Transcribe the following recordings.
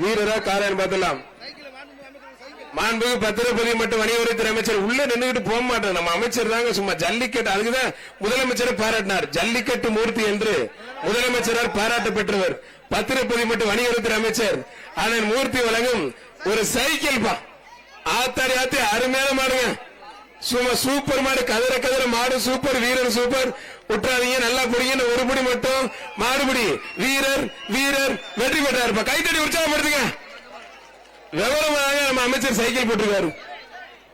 வீரரா காலையில் பார்த்தலாம். மாண்புமிகு பத்திரப்பதிவு மற்றும் வணிகவரித்துறை அமைச்சர் உள்ள நின்றுகிட்டு போக மாட்டார். நம்ம அமைச்சர் தாங்க சும்மா ஜல்லிக்கட்டு. அதுக்குதான் முதலமைச்சரை பாராட்டினார். ஜல்லிக்கட்டு மூர்த்தி என்று முதலமைச்சரால் பாராட்ட பெற்றவர் பத்திரப்பதிவு மற்றும் வணிகவரித்துறை அமைச்சர் அண்ணன் மூர்த்தி வழங்கும் ஒரு சைக்கிள் பா. ஆத்தாடி ஆத்தி அருமையான மாடுங்க. சும்மா சூப்பர் மாடு. கதிர கதிர மாடு சூப்பர். வீரர் சூப்பர். விட்டுறாதீங்க, நல்லா புடிங்க. ஒரு புடி மட்டும் மாடுபடி. வீரர் வீரர் வெற்றி பெற்றாருப்பா. கைத்தடி உற்சாகப்படுத்துங்க. விவரமாக நம்ம அமைச்சர் சைக்கிள் போட்டிருக்காரு.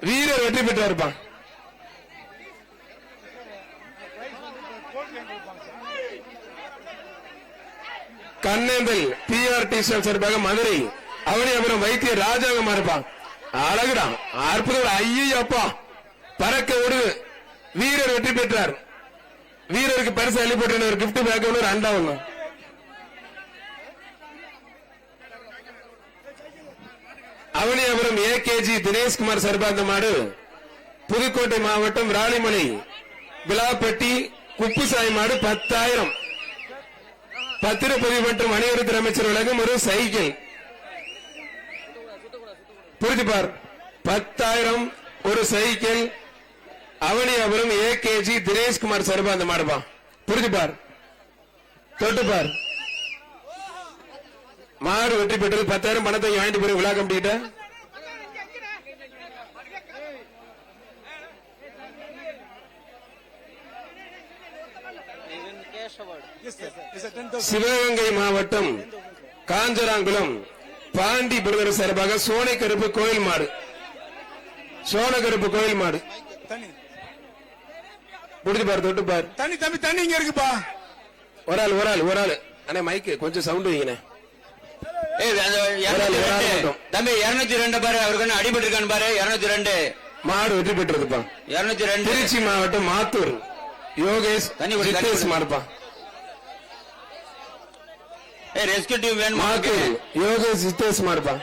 வீரர் வெற்றி பெற்றாருப்பா. கண்ணேந்தல் பிஆர்டி சார்பாக மதுரை அவனியாபுரம் வைத்திய ராஜாங்கமா இருப்பான். அழகுடா, அற்புதம். ஐயப்பா பறக்க ஒரு வீரர் வெற்றி பெற்றார். வீரருக்கு பரிசு அளிப்பட்ட ஒரு கிஃப்ட் பேக் ஒன்று அண்டா ஒண்ணு. அவனியாபுரம் ஏகேஜி தினேஷ்குமார் சார்பாக மாடு புதுக்கோட்டை மாவட்டம் ராணிமலை விலாப்பட்டி குப்புசாய் மாடு 10,000. பத்திரப்பதிவு மற்றும் வணிகவரித்துறை அமைச்சர் வழங்கும் ஒரு சைக்கிள். புரிஞ்சுப்பார். 10,000 ஒரு சைக்கிள். அவனியாபுரம் ஏகேஜி தினேஷ்குமார் சார்பா அந்த மாடுப்பா. புரிஞ்சுப்பார். தொட்டுப்பார். மாடு வெற்றி பெற்றது. 10,000 பணத்தை வாங்கிட்டு போய் விழா கம்பிட்ட சிவகங்கை மாவட்டம் காஞ்சராங்குளம் பாண்டி பிரதர் சார்பாக சோனைக்கருப்பு கோயில் மாடு. சோனக்கருப்பு கோயில் மாடு. புடிச்சு பாரு, தொட்டு பாரு. தண்ணி தம்பி தண்ணி இங்க இருக்குப்பா. ஒரு ஆள் அண்ணே மைக்கு கொஞ்சம் சவுண்ட் வைங்கண்ணே. தம்பி 202 பாரு. அவருக்கு அடிபட்டு இருக்கான்னு பாரு. 202 மாடு வெற்றி பெற்றதுப்பா. 202 திருச்சி மாவட்டம் மாத்தூர் யோகேஷ் ஜித்தேஷ் மாடுப்பா. ரெஸ்கியூ டீம் வேணும். மாத்தூர் யோகேஷ் ஜித்தேஷ் மாடுப்பா.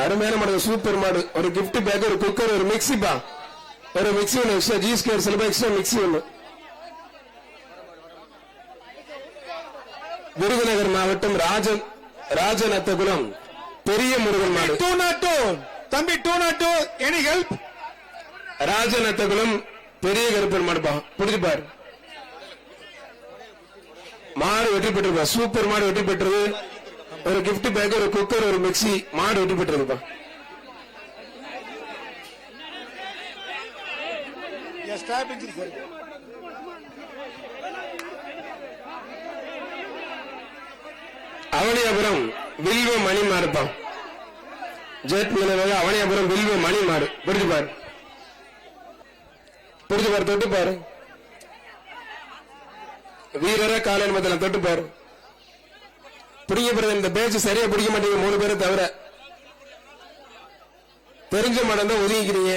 அருமையான மாடு. சூப்பர் மாடு. ஒரு கிஃப்ட் பேக், ஒரு குக்கர், ஒரு மிக்சிப்பா. ஒரு மிக்சி ஒன்று எக்ஸ்ட்ரா. ஜி ஸ்கொயர் சில எக்ஸ்ட்ரா மிக்சி ஒன்று. விருதுநகர் மாவட்டம் ராஜநத்தகுளம் பெரிய முருகன் மாடு. 202 தம்பி 202 எனி ஹெல்ப். ராஜநத்தகுளம் பெரிய கருப்பன் மாடுப்பா. புடிச்சு பாரு. மாடு வெற்றி பெற்றிருப்பா. சூப்பர் மாடு வெற்றி பெற்றது. ஒரு கிஃப்ட் பேக், ஒரு குக்கர், ஒரு மிக்சி. மாடு வெற்றி பெற்றிருப்பா. அவனியாபுரம் வில்வ மணி மாடுப்பான். ஜெட் மீனவாக அவனியாபுரம் வில்வ மணி மாடு. பிடிச்சு பாரு. பிடிச்சு பாரு. தொட்டு பாரு. வீரரா காலையில் மத்தியில் தொட்டு பாரு. பிடிக்க போறது இந்த பேச்சு சரியா பிடிக்க மாட்டீங்க 3 பேரை தவிர. தெரிஞ்ச மாடம் தான் ஒதுங்கிக்கிறீங்க.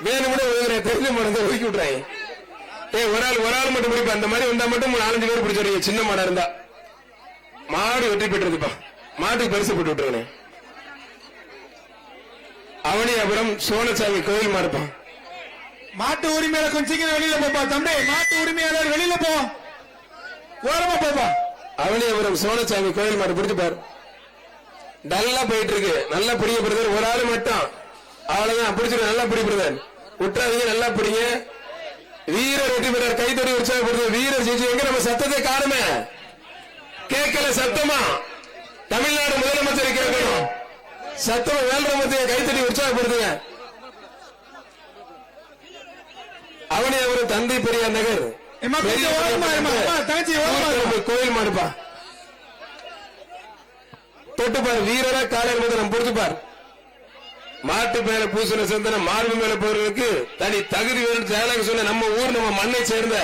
வேணும்னு ஒதுங்குறேன். தெரிஞ்ச மாடம் தான் ஒதுக்கி விட்டுறாங்க. ஒரு ஆள் மட்டும் பிடிப்பா. அந்த மாதிரி வந்தா மட்டும் 4-5 பேர் பிடிச்சிருக்கீங்க. சின்ன மாடா இருந்தா. மாடு வெற்றி பெற்றதுப்பா. மாட்டுக்கு பரிசு போட்டு விட்டுருங்க. அவனியாபுரம் சோனசாமி கோயில் மாடுப்பான். மாட்டு உரிமையாளர் கொஞ்சம் சீக்கிரம் வெளியில போப்பா தம்பி. மாட்டு உரிமையாளர் வெளியில போ. ஓரமா போப்பா. அவனியாபுரம் சோனசாமி கோயில் மாடு. பிடிச்சு பாரு. நல்லா போயிட்டு இருக்கு. நல்லா பிடிக்க பிரதர். ஒரு ஆள் மட்டும் அவ்வளவுதான். பிடிச்சிருக்கு. நல்லா பிடி பிரதர். விட்டுறாதீங்க. நல்லா பிடிங்க. வீரர் வெற்றி பெற்றார். கைத்தறி உற்சாகப்படுது. வீரர் ஜெயிச்சு. எங்க நம்ம சத்தத்தை காணுமே. கேட்கல சத்தமா. தமிழ்நாடு முதலமைச்சரை கேட்கணும். சத்தம் வேல்ரமத்தைய கைத்தறி உற்சாகப்படுத்துங்க. அவனியாபுரம் தந்தை பெரியார் நகர் கோயில் மாடுப்பா. தொட்டுப்பார். வீரரா காலையில் முதல் நம்ம பிடிச்சுப்பார். மாட்டு மேல பூசண சந்தன மார்பு மேல போறதுக்கு தனி தகுதி வேணும். சொன்ன நம்ம ஊர் நம்ம மண்ணை சேர்ந்த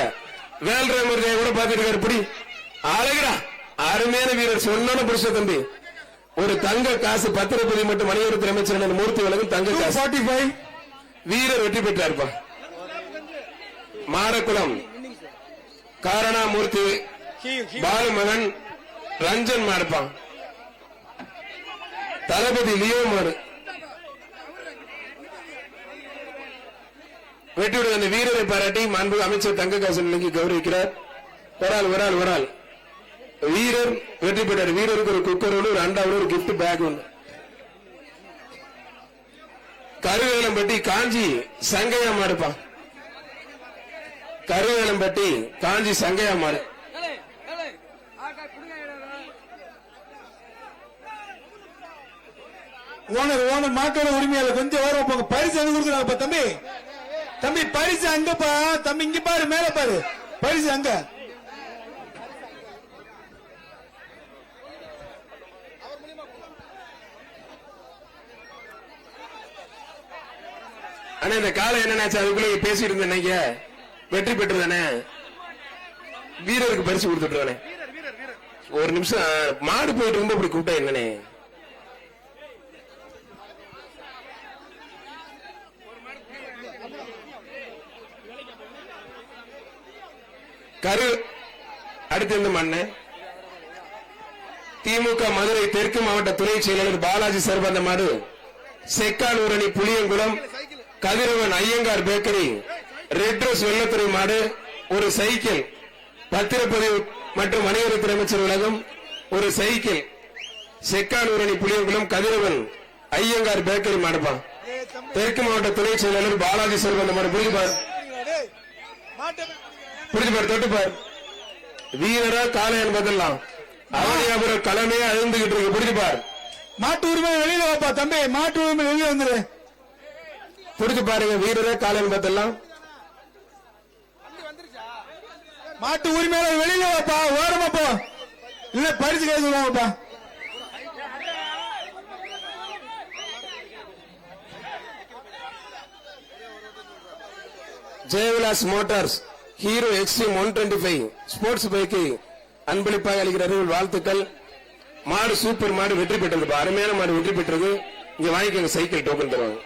வேல்ராமர் கூட பாத்துருக்காரு. பிடி அழகுடா. அருமையான வீரர். சொன்ன புருஷ தம்பி. ஒரு தங்க காசு பத்திரப்பதிவு மற்றும் வணிகவரித்துறை அமைச்சர் மூர்த்தி வழங்கும் தங்க காசு 45. வீரர் வெற்றி பெற்றார்ப்பா. மாடக்குளம் காரணாமூர்த்தி பாலுமகன் ரஞ்சன் மாடுப்பான். தளபதி லியோ மாடு. வெற்றி விடுங்க. அந்த வீரரை பாராட்டி மாண்பு அமைச்சர் தங்ககாசன் நிலைக்கு கௌரவிக்கிறார். ஒரு ஆள் வீரர் வெற்றி பெற்றார். வீரருக்கு ஒரு குக்கரோடு ஒரு அண்டாவோடு ஒரு கிஃப்ட் பேக் ஒன்று. கருவேலம்பட்டி காஞ்சி சங்கையா மாடுப்பா. கருவேலம்பட்டி காஞ்சி சங்கையா மாடு. ஓனர் மாட்டோட உரிமையாளர் கொஞ்சம் ஓரம் போங்க. பரிசு அங்க கொடுக்குறாங்கப்பா தம்பி. தம்பி பரிசு அங்கப்பா. தம்பி இங்க பாரு, மேல பாரு, பரிசு அங்க. ஆனா இந்த காலம் என்னன்னாச்சு, அதுக்குள்ள பேசிட்டு இருந்தேன். வெற்றி பெற்றுதானே வீரருக்கு பரிசு கொடுத்துட்டு ஒரு நிமிஷம். மாடு போயிட்டு இருந்து அப்படி கூப்பிட்டா என்னனே. கரு அடுத்து இந்த மண்ணு திமுக மதுரை தெற்கு மாவட்ட துணை செயலாளர் பாலாஜி சர்பந்த மாடு Chekkanurani Puliyankulam Kathiravan Iyengar bakery red rose வெள்ளத்துறை மாடு ஒரு சைக்கிள். பத்திரப்பதிவு மற்றும் வணிகத்துறை அமைச்சர் உலகம் ஒரு சைக்கிள். செக்கானூரணி புளியங்குளம் கதிரவன் ஐயங்கார் பேக்கரி மாடுப்பா. தெற்கு மாவட்ட துணை செயலாளர் பாலாஜி சர்பந்த மாடு. புரிஞ்சுப்பார் தொட்டுப்பார். வீரரா காலை என்பதெல்லாம் அவனியாபுரம் களமையா அழுந்துகிட்டு இருக்கு. புரிஞ்சுப்பார். மாட்டு உரிமை வெளியில வாப்பா தம்பி. மாட்டு உரிமை வெளியில வந்துரு. புரிஞ்சு பாருங்க. வீரரா காலை என்பதெல்லாம் மாட்டு உரிமையாளர் வெளியில வாப்பா. ஓரமா போ, இல்ல பரிசு கேட்க சொல்லுவாங்கப்பா. Jayavilas motors hero extreme 125 sports பைக்கை அன்பளிப்பாக அளிக்கிறார்கள். வாழ்த்துக்கள். மாடு சூப்பர் மாடு வெற்றி பெற்றது. அருமையான மாடு வெற்றி பெற்றது. இங்க வாங்கிக்கோங்க. சைக்கிள் டோக்கன் தருவாங்க.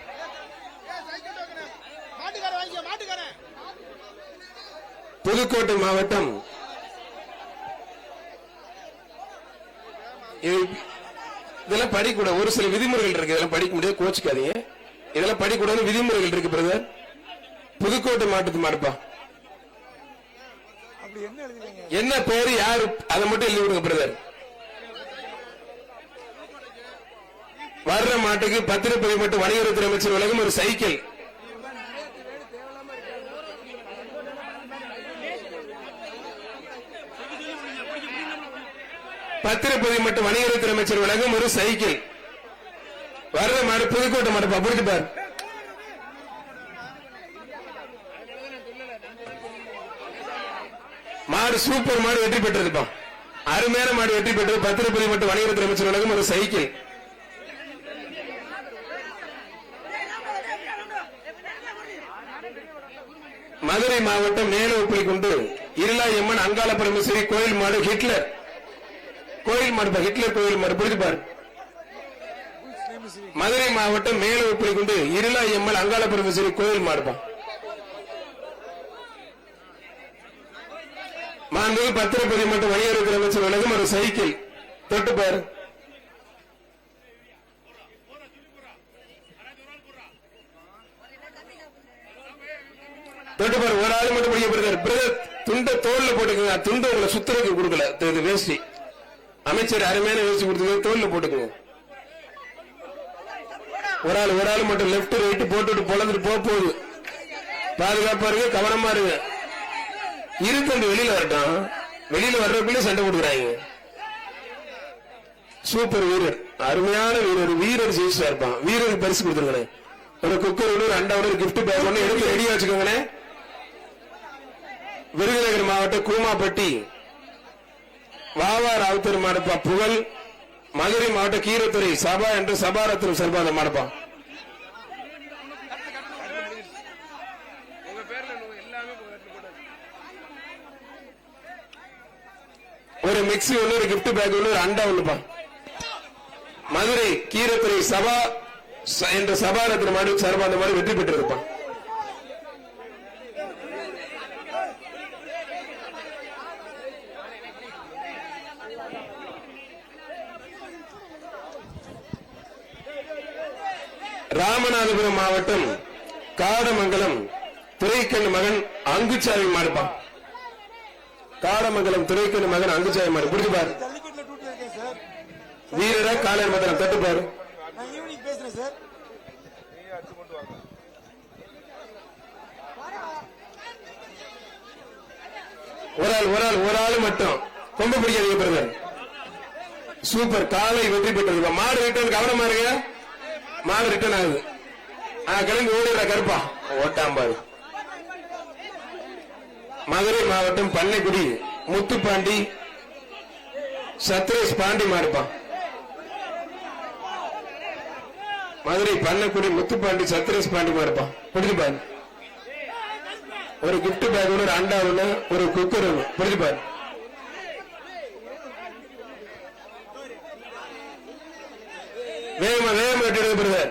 புதுக்கோட்டை மாவட்டம் இதெல்லாம் படிக்கூட ஒரு சில விதிமுறைகள் இருக்கு. இதெல்லாம் படிக்க முடியாது, கோச்சுக்காதீங்க. இதெல்லாம் படிக்கூடாது, விதிமுறைகள் இருக்கு பிரதர். புதுக்கோட்டை மாவட்டத்து மாடுப்பா. என்ன பேரு யாரு அதை மட்டும் எழுதி விடுங்க பிரதர். வர்ற மாட்டுக்கு பத்திரப்பதிவு மற்றும் வணிகத்துறை அமைச்சர் உலகம் ஒரு சைக்கிள். பத்திரப்பதிவு மற்றும் வணிகத்துறை அமைச்சர் உலகம் ஒரு சைக்கிள். வர்ற மாடு புதுக்கோட்டை மாடுப்பா. புரிஞ்சுப்பார். மாடு சூப்பர் மாடு வெற்றி பெற்றதுப்பா. அருமையான மாடு வெற்றி பெற்றது. பத்திரப்பதிவு மற்றும் வணிகத்துறை அமைச்சர் உலகம் ஒரு சைக்கிள். மதுரை மாவட்டம் மேலோப்பளி கொண்டு இருளாயம்மன் அங்காள பரமேஸ்வரி கோயில் மாடு ஹிட்லர் கோயில் மாடு. ஹிட்லர் கோயில் மாடு. புரிஞ்சுப்பார். மதுரை மாவட்டம் மேலோப்பளி கொண்டு இருளாயம்மன் அங்காள பரமேஸ்வரி கோயில் மாடுப்பா. மாண்புமிகு பத்திரப்பதிவு மற்றும் வணிகத்துறை அமைச்சர் உலகம் ஒரு சைக்கிள். தொட்டுப்பார். தொட்டுப்பார். ஒரு ஆள் மட்டும் படிக்கப்படுகிறார். பிரதர் துண்ட தோல்ல போட்டுக்கோங்க. துண்டு உங்களை சுத்தருக்கு கொடுக்கல. வேஷ்டி அமைச்சர் அருமையான வேஷ்டி கொடுத்து தோல்ல போட்டுக்கோங்க. ஒரு ஆள் மட்டும் லெப்ட் ரைட் போட்டுட்டு பொழந்துட்டு போகுது. பாதுகாப்பா இருக்கு, கவனமா இருக்கு. இருத்தண்டு வெளியில வரட்டும். வெளியில வர்றதுக்குள்ளே சண்டை கொடுக்குறாங்க. சூப்பர் வீரர், அருமையான வீரர். வீரர் ஜெயிச்சா இருப்பான். வீரருக்கு பரிசு கொடுத்துருக்கேன். ஒரு குக்கர் ஒரு அண்டாவோட கிஃப்ட் பேக் ஒன்று எடுத்து ரெடியா வச்சுக்கோங்க. விருதுநகர் மாவட்டம் கூமாப்பட்டி வாவார் ஆவுத்தர் மாடப்பா புகழ். மதுரை மாவட்டம் கீரத்துறை சபா என்று சபாரத்திரம் சர்பாத மாடப்பா. ஒரு மிக்சி ஒன்று, ஒரு கிஃப்ட் பேக் ஒன்று, ஒரு அண்டா ஒண்ணுப்பா. மதுரை கீரத்துறை சபா என்ற சபாரத்திரம் மாடு சர்பாத மாடு வெற்றி பெற்றிருப்பான். ராமநாதபுரம் மாவட்டம் காடமங்கலம் துரைக்கண்ணு மகன் அங்குச்சாமி மாடுப்பா. காடமங்கலம் துரைக்கண்ணு மகன் அங்குச்சாமி மாடு புரிஞ்சு பாரு. ஜல்லிக்கட்டுல டூட்ல இருக்கேன் சார். வீரரா காலையில் மத்திரம் தட்டு பாரு. நான் ஈவினிங் பேசுறேன் சார். ஒரு ஆள் மட்டும் கொம்பு பிடிக்காதீங்க பிரதர். சூப்பர் காலை வெற்றி பெற்றது. மாடு ரிட்டர்ன் கவனமா இருங்க. மாடு ரிட்டர்ன் ஆகுது. கிளம்பி ஓடுற கருப்பா ஓட்டாம்பாரு. மதுரை மாவட்டம் பண்ணைக்குடி முத்துப்பாண்டி சத்ரேஷ் பாண்டி மாடுப்பா. மதுரை பண்ணைக்குடி முத்துப்பாண்டி சத்ரேஷ் பாண்டி மாடுப்பா. புரிஞ்சு பாரு. ஒரு கிஃப்ட் பேக் ஒன்று, ஒரு அண்டா ஒண்ணு, ஒரு குக்கர் ஒண்ணு. புரிஞ்சு பாரு. வேகமா வெட்டி பிரதர்.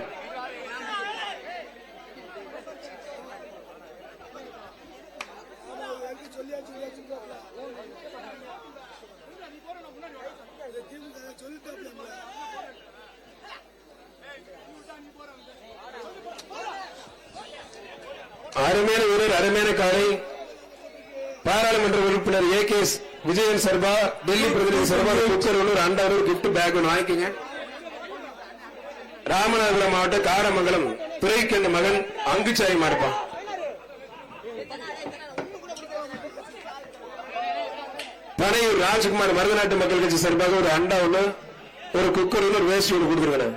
அருமையான வீரர், அருமையான காலை. பாராளுமன்ற உறுப்பினர் ஏகேஎஸ் விஜயன் சர்பா, டெல்லி பிரதிநிதி சர்பா குக்கர் ஒன்று, அண்டா ஒரு கிஃப்ட் பேக் ஒன்று வாங்கிக்கங்க. ராமநாதபுரம் மாவட்டம் காரமங்கலம் துரைக்கண்ணு மகன் அங்குச்சாமி மாடுப்பா. பனையூர் ராஜ்குமார் மருதநாட்டு மக்கள் கட்சி சார்பாக ஒரு அண்டா ஒண்ணு, ஒரு குக்கர் ஒன்று, ஒரு வேஸ்ட் ஒன்று கொடுத்துருக்கேன்.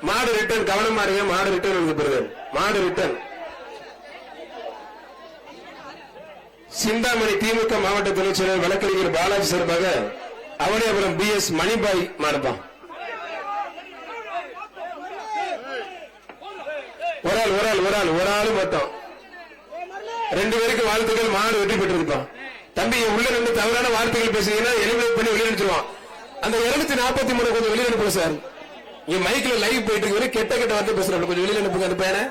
மாடு ரிட்டர்ன் கவனமா இருங்க. மாடு ரிட்டர்ன் மாடு ரிட்டர்ன். சிந்தாமணி திமுக மாவட்ட துணைச் செயலர் வழக்கறிஞர் பாலாஜி சார்பாக அவனியாபுரம் BS மணிபாய் மாடுப்பா. ஒரு ஆள் மட்டும். 2 பேருக்கு வாழ்த்துக்கள். மாடு வெற்றி பெற்றிருப்பா. தம்பி உள்ள 2 தவறான வார்த்தைகள் பேசுறீங்கன்னா எலிமினேட் பண்ணி வெளியே அனுப்பிச்சிருவான். அந்த 243 கொஞ்சம் வெளியே அனுப்புங்க சார். இங்க மைக்ல லைவ் போயிட்டு இருக்கு. கெட்ட வார்த்தை பேசுறாங்க. கொஞ்சம் வெளியில அனுப்புங்க. அந்த பையனை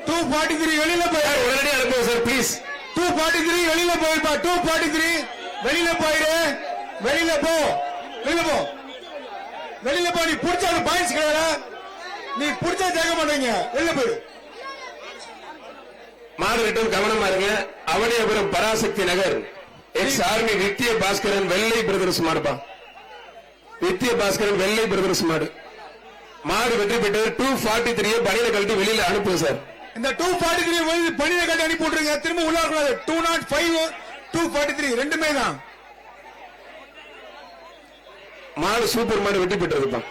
243 வெளியில போய் உடனடியாக அனுப்புங்க சார் ப்ளீஸ். 243 வெளியில போயிருப்பா. 243 வெளியில போயிரு. வெளியில போ. நீ புடிச்சா பாயிண்ட்ஸ் கிடையாது. நீ புடிச்சா ஜெயிக்க மாட்டீங்க. வெளியில போயிரு. மாடு ரிட்டர்ன் கவனமா இருங்க. அவனியாபுரம் பராசக்தி நகர் எக்ஸ் ஆர்மி வித்திய பாஸ்கரன் வெள்ளை பிரதர்ஸ் மாடுப்பா. வித்திய பாஸ்கரன் வெள்ளை பிரதர்ஸ் மாடு. மாடு வெற்றி பெற்றது. 243 பணியில கழட்டி வெளியில அனுப்புங்க சார். இந்த 243 பணியில கழட்டி அனுப்பி விட்டுருங்க. திரும்ப உள்ள வரக்கூடாது. 205 243 ரெண்டுமே தான். மாடு சூப்பர் மாடு வெற்றி பெற்றிருப்பான்.